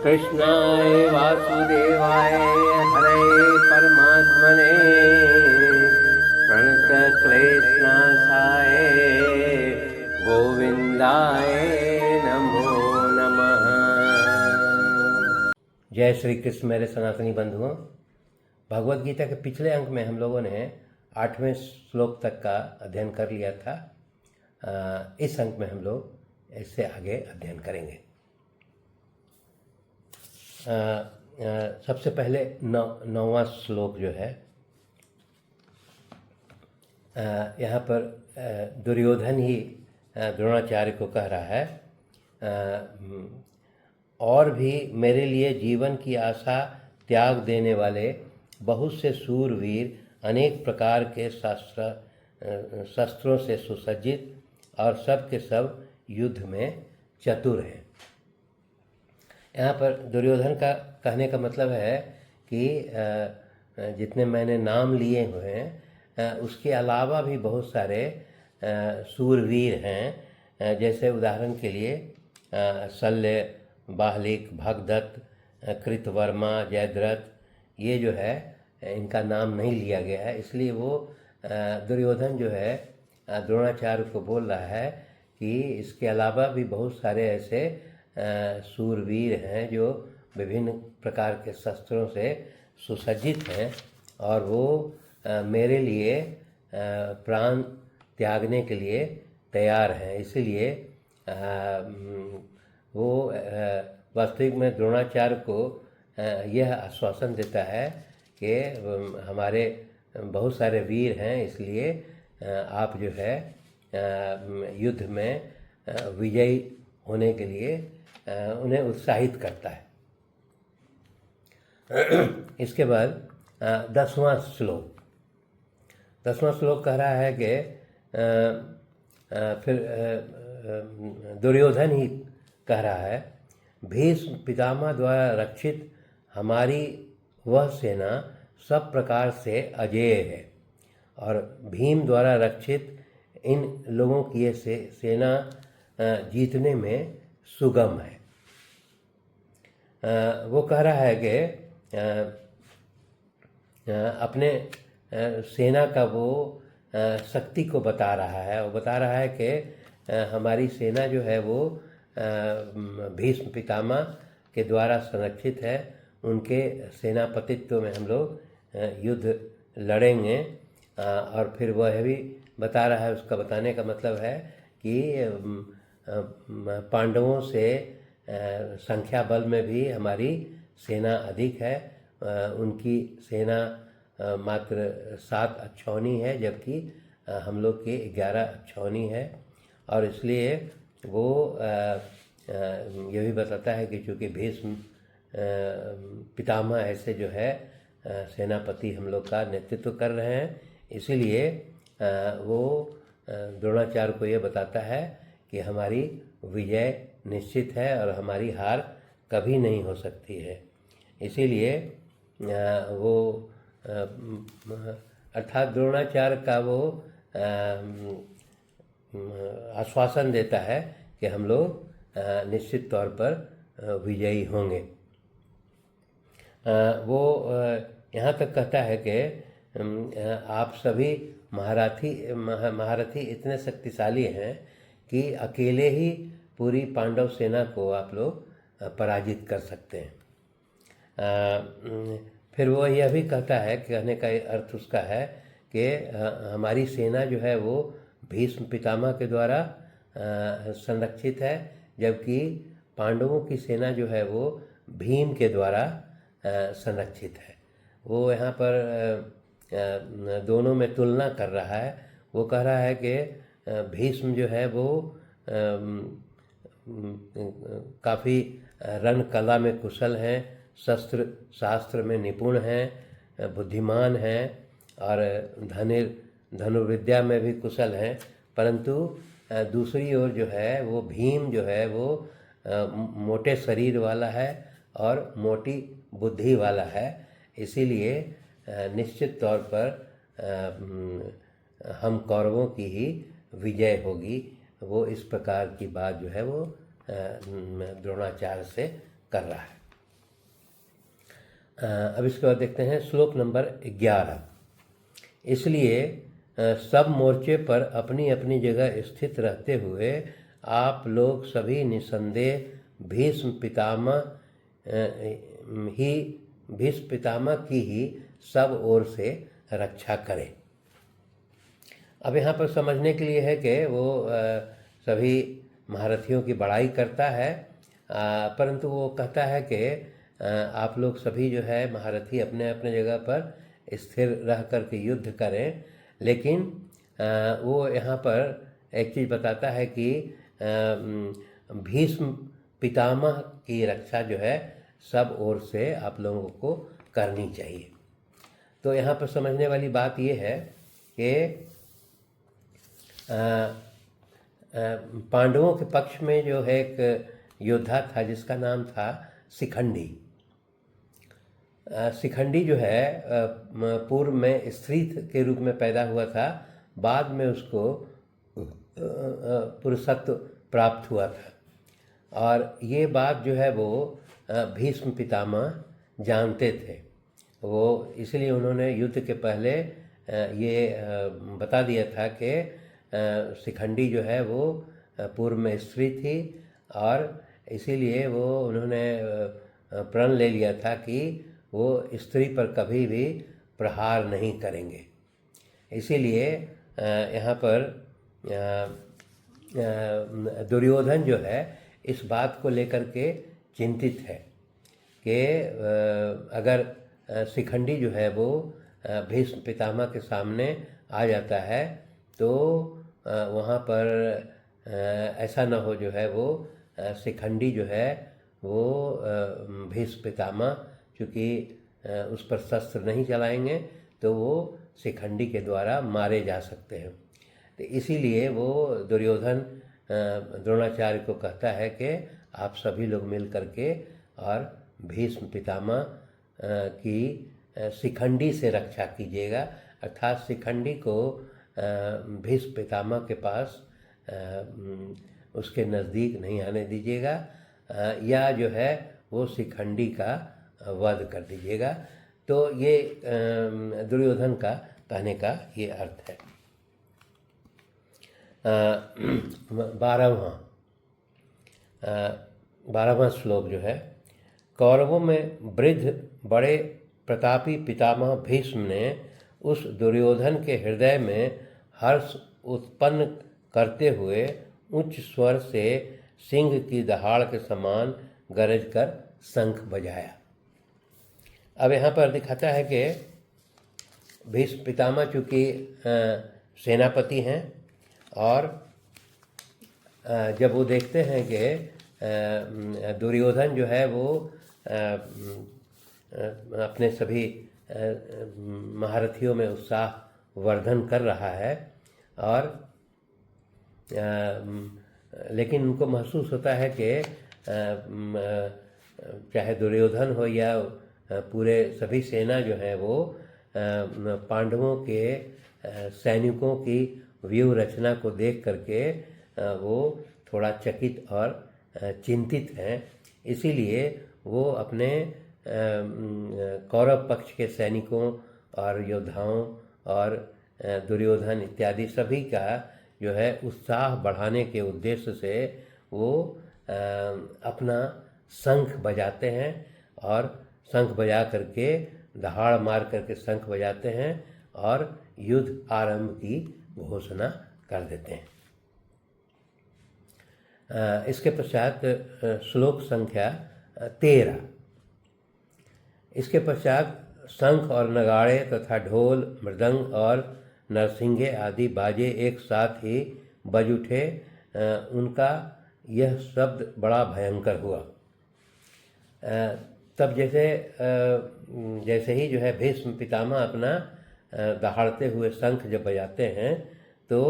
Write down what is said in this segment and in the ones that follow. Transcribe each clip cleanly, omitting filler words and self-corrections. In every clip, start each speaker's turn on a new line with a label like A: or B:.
A: कृष्णाय वासुदेवाय हरे परमात्मने प्रणतक्लेशनाशाय गोविंदाय नमो नमः। जय श्री कृष्ण मेरे सनातनी बंधुओं। भगवद गीता के पिछले अंक में हम लोगों ने 8वें श्लोक तक का अध्ययन कर लिया था। इस अंक में हम लोग इससे आगे अध्ययन करेंगे। सबसे पहले 9वां श्लोक जो है, यहाँ पर दुर्योधन ही द्रोणाचार्य को कह रहा है, और भी मेरे लिए जीवन की आशा त्याग देने वाले बहुत से शूरवीर अनेक प्रकार के शस्त्रों से सुसज्जित और सब के सब युद्ध में चतुर हैं। यहाँ पर दुर्योधन का कहने का मतलब है कि जितने मैंने नाम लिए हुए हैं उसके अलावा भी बहुत सारे शूरवीर हैं। जैसे उदाहरण के लिए शल्य, बाहलिक, भगदत्त, कृतवर्मा, जयद्रथ, ये जो है इनका नाम नहीं लिया गया है। इसलिए वो दुर्योधन जो है द्रोणाचार्य को बोल रहा है कि इसके अलावा भी बहुत सारे ऐसे शूरवीर हैं जो विभिन्न प्रकार के शस्त्रों से सुसज्जित हैं और वो मेरे लिए प्राण त्यागने के लिए तैयार हैं। इसलिए वो वास्तविक में द्रोणाचार्य को यह आश्वासन देता है कि हमारे बहुत सारे वीर हैं, इसलिए आप जो है युद्ध में विजयी होने के लिए उन्हें उत्साहित करता है। इसके बाद 10वां श्लोक कह रहा है कि फिर दुर्योधन ही कह रहा है, भीष्म पितामह द्वारा रक्षित हमारी वह सेना सब प्रकार से अजेय है और भीम द्वारा रक्षित इन लोगों की ये सेना जीतने में सुगम है। वो कह रहा है कि अपने सेना का वो शक्ति को बता रहा है। वो बता रहा है कि हमारी सेना जो है वो भीष्म पितामह के द्वारा संरक्षित है। उनके सेनापतित्व में हम लोग युद्ध लड़ेंगे। और फिर वह भी बता रहा है, उसका बताने का मतलब है कि पांडवों से संख्या बल में भी हमारी सेना अधिक है। उनकी सेना मात्र 7 अक्षौनी है, जबकि हम लोग की 11 अक्षौनी है। और इसलिए वो ये भी बताता है कि चूँकि भीष्म पितामह ऐसे जो है सेनापति हम लोग का नेतृत्व कर रहे हैं, इसीलिए वो द्रोणाचार्य को ये बताता है कि हमारी विजय निश्चित है और हमारी हार कभी नहीं हो सकती है। इसीलिए वो अर्थात द्रोणाचार्य का वो आश्वासन देता है कि हम लोग निश्चित तौर पर विजयी होंगे। वो यहाँ तक कहता है कि आप सभी महारथी इतने शक्तिशाली हैं कि अकेले ही पूरी पांडव सेना को आप लोग पराजित कर सकते हैं। फिर वो यह भी कहता है, कहने का अर्थ उसका है कि हमारी सेना जो है वो भीष्म पितामह के द्वारा संरक्षित है, जबकि पांडवों की सेना जो है वो भीम के द्वारा संरक्षित है। वो यहाँ पर दोनों में तुलना कर रहा है। वो कह रहा है कि भीष्म जो है वो काफ़ी रण कला में कुशल हैं, शस्त्र शास्त्र में निपुण हैं, बुद्धिमान हैं और धनुर्विद्या में भी कुशल हैं। परंतु दूसरी ओर जो है वो भीम जो है वो मोटे शरीर वाला है और मोटी बुद्धि वाला है। इसीलिए निश्चित तौर पर हम कौरवों की ही विजय होगी। वो इस प्रकार की बात जो है वो द्रोणाचार्य से कर रहा है। अब इसके बाद देखते हैं श्लोक नंबर 11। इसलिए सब मोर्चे पर अपनी अपनी जगह स्थित रहते हुए आप लोग सभी निसंदेह भीष्म पितामह की ही सब ओर से रक्षा करें। अब यहाँ पर समझने के लिए है कि वो सभी महारथियों की बड़ाई करता है, परंतु वो कहता है कि आप लोग सभी जो है महारथी अपने अपने जगह पर स्थिर रह कर के युद्ध करें। लेकिन वो यहाँ पर एक चीज़ बताता है कि भीष्म पितामह की रक्षा जो है सब ओर से आप लोगों को करनी चाहिए। तो यहाँ पर समझने वाली बात ये है कि पांडवों के पक्ष में जो है एक योद्धा था जिसका नाम था शिखंडी। शिखंडी जो है पूर्व में स्त्री के रूप में पैदा हुआ था, बाद में उसको पुरुषत्व प्राप्त हुआ था। और ये बात जो है वो भीष्म पितामह जानते थे। वो इसलिए उन्होंने युद्ध के पहले ये बता दिया था कि शिखंडी जो है वो पूर्व में स्त्री थी, और इसीलिए वो उन्होंने प्रण ले लिया था कि वो स्त्री पर कभी भी प्रहार नहीं करेंगे। इसीलिए यहाँ पर दुर्योधन जो है इस बात को लेकर के चिंतित है कि अगर शिखंडी जो है वो भीष्म पितामह के सामने आ जाता है तो वहाँ पर ऐसा न हो जो है वो शिखंडी जो है वो भीष्म पितामह चूँकि उस पर शस्त्र नहीं चलाएंगे तो वो शिखंडी के द्वारा मारे जा सकते हैं। तो इसीलिए वो दुर्योधन द्रोणाचार्य को कहता है कि आप सभी लोग मिल करके और भीष्म पितामह की शिखंडी से रक्षा कीजिएगा, अर्थात शिखंडी को भीष्म पितामह के पास उसके नज़दीक नहीं आने दीजिएगा, या जो है वो शिखंडी का वध कर दीजिएगा। तो ये दुर्योधन का कहने का ये अर्थ है। 12वां श्लोक जो है, कौरवों में वृद्ध बड़े प्रतापी पितामह भीष्म ने उस दुर्योधन के हृदय में हर्ष उत्पन्न करते हुए उच्च स्वर से सिंह की दहाड़ के समान गरज कर शंख बजाया। अब यहाँ पर दिखाता है कि भीष्म पितामह चूँकि सेनापति हैं, और जब वो देखते हैं कि दुर्योधन जो है वो अपने सभी महारथियों में उत्साह वर्धन कर रहा है, और लेकिन उनको महसूस होता है कि चाहे दुर्योधन हो या पूरे सभी सेना जो है वो पांडवों के सैनिकों की व्यूह रचना को देख करके वो थोड़ा चकित और चिंतित हैं। इसीलिए वो अपने कौरव पक्ष के सैनिकों और योद्धाओं और दुर्योधन इत्यादि सभी का जो है उत्साह बढ़ाने के उद्देश्य से वो अपना शंख बजाते हैं, और शंख बजा करके दहाड़ मार करके शंख बजाते हैं और युद्ध आरंभ की घोषणा कर देते हैं। इसके पश्चात श्लोक संख्या 13। इसके पश्चात शंख और नगाड़े तथा ढोल मृदंग और नरसिंगे आदि बाजे एक साथ ही बज उठे। उनका यह शब्द बड़ा भयंकर हुआ। तब जैसे ही जो है भीष्म पितामह अपना दहाड़ते हुए शंख जब बजाते हैं तो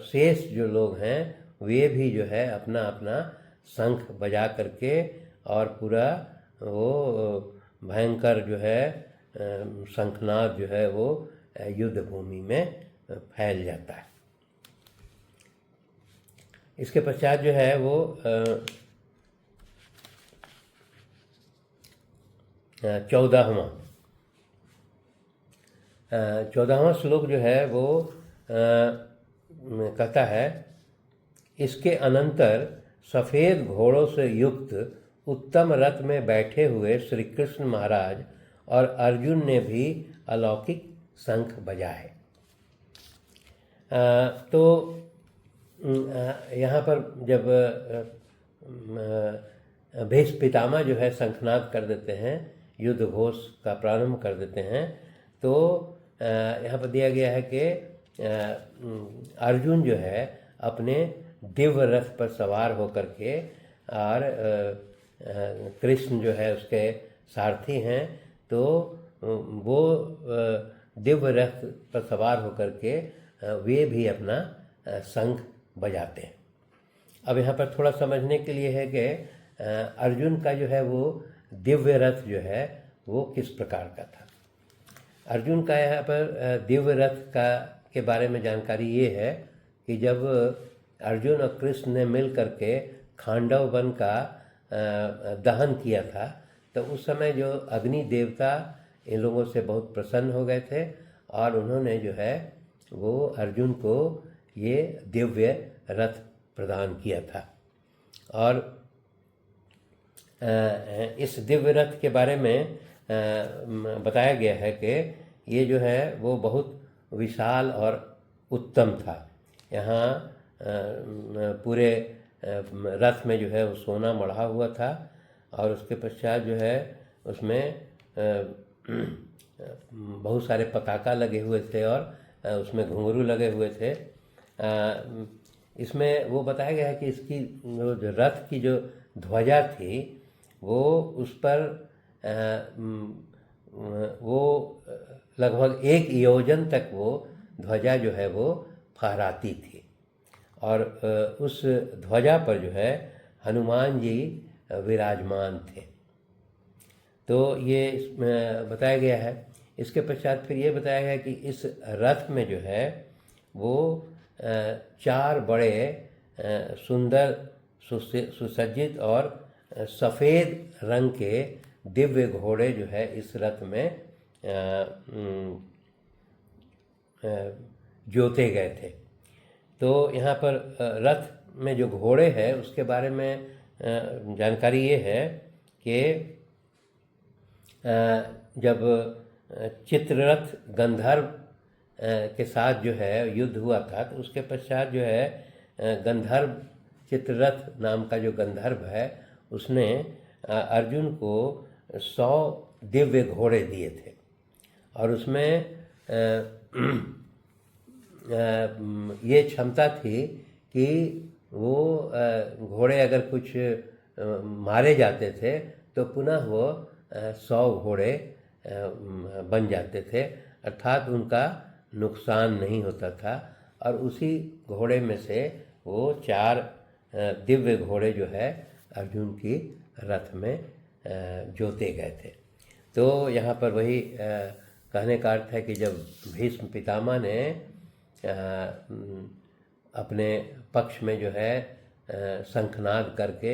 A: शेष जो लोग हैं वे भी जो है अपना अपना शंख बजा करके और पूरा वो भयंकर जो है शंखनाद जो है वो युद्ध भूमि में फैल जाता है। इसके पश्चात जो है वो 14वां श्लोक जो है वो कहता है, इसके अनंतर सफ़ेद घोड़ों से युक्त उत्तम रथ में बैठे हुए श्री कृष्ण महाराज और अर्जुन ने भी अलौकिक शंख बजाए। तो यहाँ पर जब भीष्म पितामह जो है शंखनाद कर देते हैं, युद्ध घोष का प्रारंभ कर देते हैं, तो यहाँ पर दिया गया है कि अर्जुन जो है अपने दिव्य रथ पर सवार होकर के, और कृष्ण जो है उसके सारथी हैं, तो वो दिव्य रथ पर सवार होकर के वे भी अपना शंख बजाते हैं। अब यहाँ पर थोड़ा समझने के लिए है कि अर्जुन का जो है वो दिव्य रथ जो है वो किस प्रकार का था। अर्जुन का यहाँ पर दिव्य रथ के बारे में जानकारी ये है कि जब अर्जुन और कृष्ण ने मिल करके खांडव वन का दहन किया था, तो उस समय जो अग्नि देवता इन लोगों से बहुत प्रसन्न हो गए थे, और उन्होंने जो है वो अर्जुन को ये दिव्य रथ प्रदान किया था। और इस दिव्य रथ के बारे में बताया गया है कि ये जो है वो बहुत विशाल और उत्तम था। यहाँ पूरे रथ में जो है वो सोना मढ़ा हुआ था, और उसके पश्चात जो है उसमें बहुत सारे पताका लगे हुए थे, और उसमें घुंघरू लगे हुए थे। इसमें वो बताया गया है कि इसकी जो रथ की जो ध्वजा थी वो उस पर वो लगभग 1 योजन तक वो ध्वजा जो है वो फहराती थी, और उस ध्वजा पर जो है हनुमान जी विराजमान थे। तो ये बताया गया है। इसके पश्चात फिर ये बताया गया कि इस रथ में जो है वो 4 बड़े सुंदर सुसज्जित और सफ़ेद रंग के दिव्य घोड़े जो है इस रथ में जोते गए थे। तो यहाँ पर रथ में जो घोड़े हैं उसके बारे में जानकारी ये है कि जब चित्ररथ गंधर्व के साथ जो है युद्ध हुआ था, तो उसके पश्चात जो है गंधर्व चित्ररथ नाम का जो गंधर्व है उसने अर्जुन को 100 दिव्य घोड़े दिए थे, और उसमें ये क्षमता थी कि वो घोड़े अगर कुछ मारे जाते थे तो पुनः वो 100 घोड़े बन जाते थे, अर्थात उनका नुकसान नहीं होता था। और उसी घोड़े में से वो 4 दिव्य घोड़े जो है अर्जुन की रथ में जोते गए थे। तो यहाँ पर वही कहने का अर्थ है कि जब भीष्म पितामह ने अपने पक्ष में जो है शंखनाद करके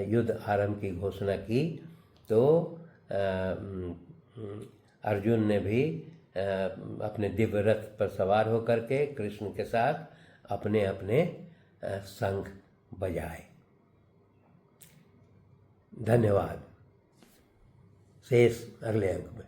A: युद्ध आरंभ की घोषणा की, तो अर्जुन ने भी अपने दिव्य रथ पर सवार होकर के कृष्ण के साथ अपने अपने शंख बजाए। धन्यवाद। शेष अगले अंक में।